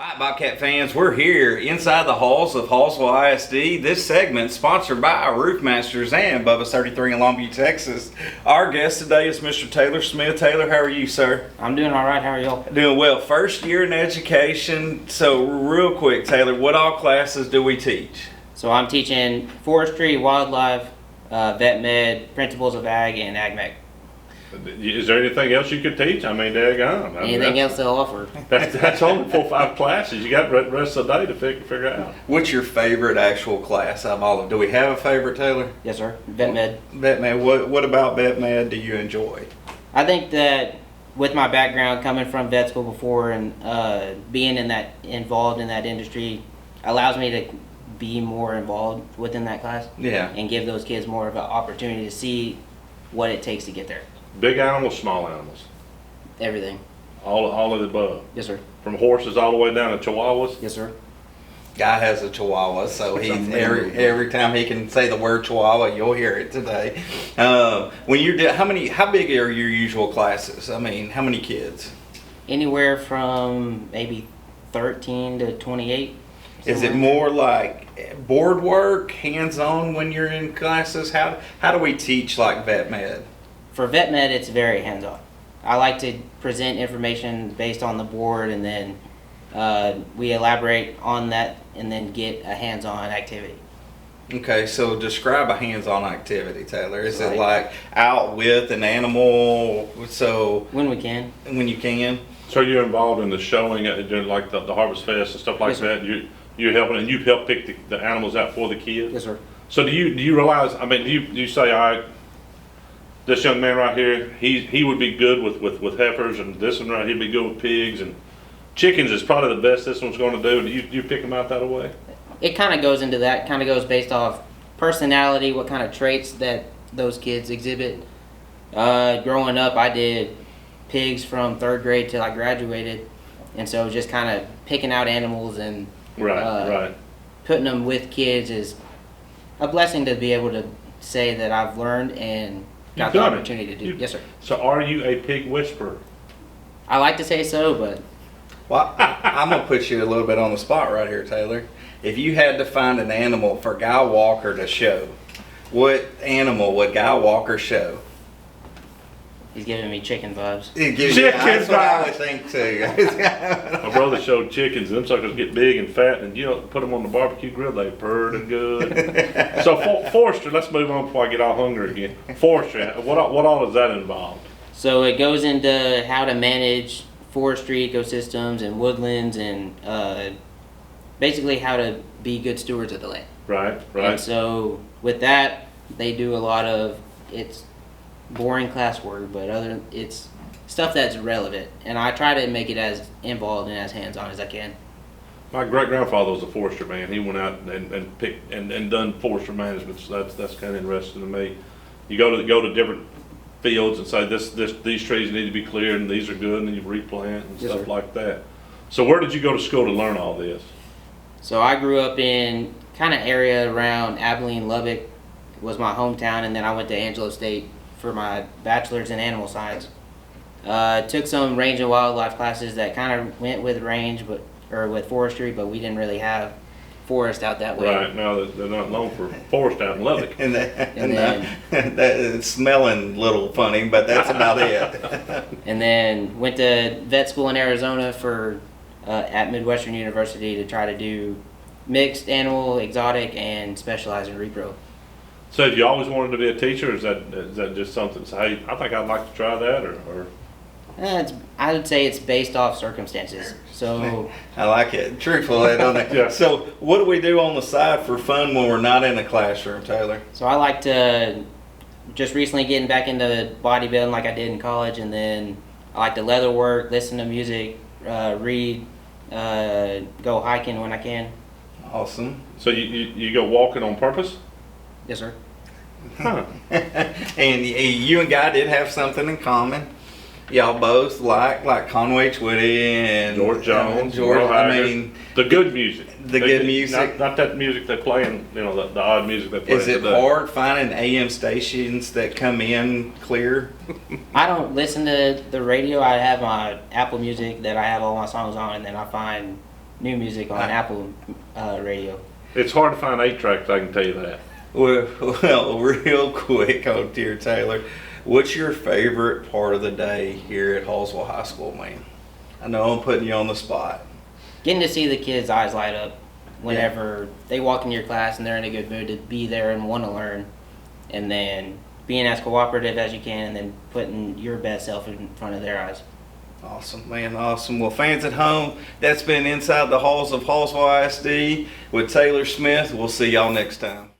All right, Bobcat fans, we're here inside the halls of Hallsville ISD. This segment is sponsored by Roof Masters and Bubba's 33 in Longview, Texas. Our guest today is Mr. Taylor Smith. Taylor, how are you, sir? I'm doing all right. How are y'all? Doing well. First year in education. So real quick, Taylor, what all classes do we teach? So I'm teaching forestry, wildlife, vet med, principles of ag, and ag mech. Is there anything else you could teach? I mean, daggone. Anything else they'll offer? That's only 4 or 5 classes. You got the rest of the day to figure out. What's your favorite actual class out of all of them? Do we have a favorite, Taylor? Yes, sir. Vet med. Vet med. What about vet med do you enjoy? I think that with my background coming from vet school before and being involved in that industry allows me to be more involved within that class. Yeah. And give those kids more of an opportunity to see what it takes to get there. Big animals, small animals. Everything. All of the above. Yes, sir. From horses all the way down to chihuahuas. Yes, sir. Guy has a chihuahua, so he every time he can say the word chihuahua, you'll hear it today. When you're how big are your usual classes? I mean, how many kids? Anywhere from maybe 13 to 28. Is it more like board work, hands-on when you're in classes? How do we teach like vet med? For vet med, it's very hands-on. I like to present information based on the board, and then we elaborate on that and then get a hands-on activity. Okay, so describe a hands-on activity, Taylor. Is it like out with an animal? So when we can. When you can. So you're involved in the showing, doing like the Harvest Fest and stuff like Yes, sir. that. You're helping, and you help pick the animals out for the kids. Yes, sir. So do you realize? I mean, do you say, all right, this young man right here, he would be good with heifers, and this one right, he'd be good with pigs, and chickens is probably the best this one's going to do. Do you pick them out that way? It kind of goes into that. Kind of goes based off personality, what kind of traits that those kids exhibit. Growing up, I did pigs from 3rd grade till I graduated, and so just kind of picking out animals and Right. putting them with kids is a blessing to be able to say that I've learned and got the opportunity to do. Yes, sir. So are you a pig whisperer? I like to say so, but Well, I'm gonna put you a little bit on the spot right here, Taylor. If you had to find an animal for Guy Walker to show, what animal would Guy Walker show? he's giving me chicken vibes. That's what I would think too. My brother showed chickens, and them suckers get big and fat, and put them on the barbecue grill, they purred good. So forestry, let's move on before I get all hungry again. Forestry, what all does that involve? So it goes into how to manage forestry ecosystems and woodlands and basically how to be good stewards of the land. Right. And so with that, they do a lot of, it's boring classwork, but it's stuff that's relevant, and I try to make it as involved and as hands-on as I can. My great grandfather was a forester man. He went out and picked and done forestry management. So that's kind of interesting to me. You go to different fields and say these trees need to be cleared and these are good, and then you replant and Yes, stuff sir. like that. So where did you go to school to learn all this? So I grew up in kind of area around Abilene, Lubbock was my hometown, and then I went to Angelo State for my bachelor's in animal science. Took some range and wildlife classes that kind of went with range, or with forestry, but we didn't really have forest out that way. Right, now they're not known for forest out in Lubbock. and it's smelling a little funny, but that's about it. And then went to vet school in Arizona at Midwestern University to try to do mixed animal, exotic, and specialize in repro. So have you always wanted to be a teacher, or is that just something, say, hey, I think I'd like to try that, or? I would say it's based off circumstances. So I like it. Truthful, don't it? Yeah. So what do we do on the side for fun when we're not in a classroom, Taylor? So I like to, just recently getting back into bodybuilding like I did in college, and then I like to leather work, listen to music, read, go hiking when I can. Awesome. So you go walking on purpose? Yes, sir. Huh. And you and Guy did have something in common. Y'all both like Conway Twitty and George Jones, George. Merle I Haggard. mean, the good music. The good music. Not that music they play in, the odd music they play. Is it hard finding AM stations that come in clear? I don't listen to the radio. I have my Apple Music that I have all my songs on, and then I find new music on Apple radio. It's hard to find 8-tracks, I can tell you that. Well, real quick on Dear Taylor, what's your favorite part of the day here at Hallsville High School, man? I know I'm putting you on the spot. Getting to see the kids' eyes light up whenever they walk into your class and they're in a good mood to be there and want to learn, and then being as cooperative as you can, and then putting your best self in front of their eyes. Awesome, man, awesome. Well, fans at home, that's been Inside the Halls of Hallsville ISD with Taylor Smith. We'll see y'all next time.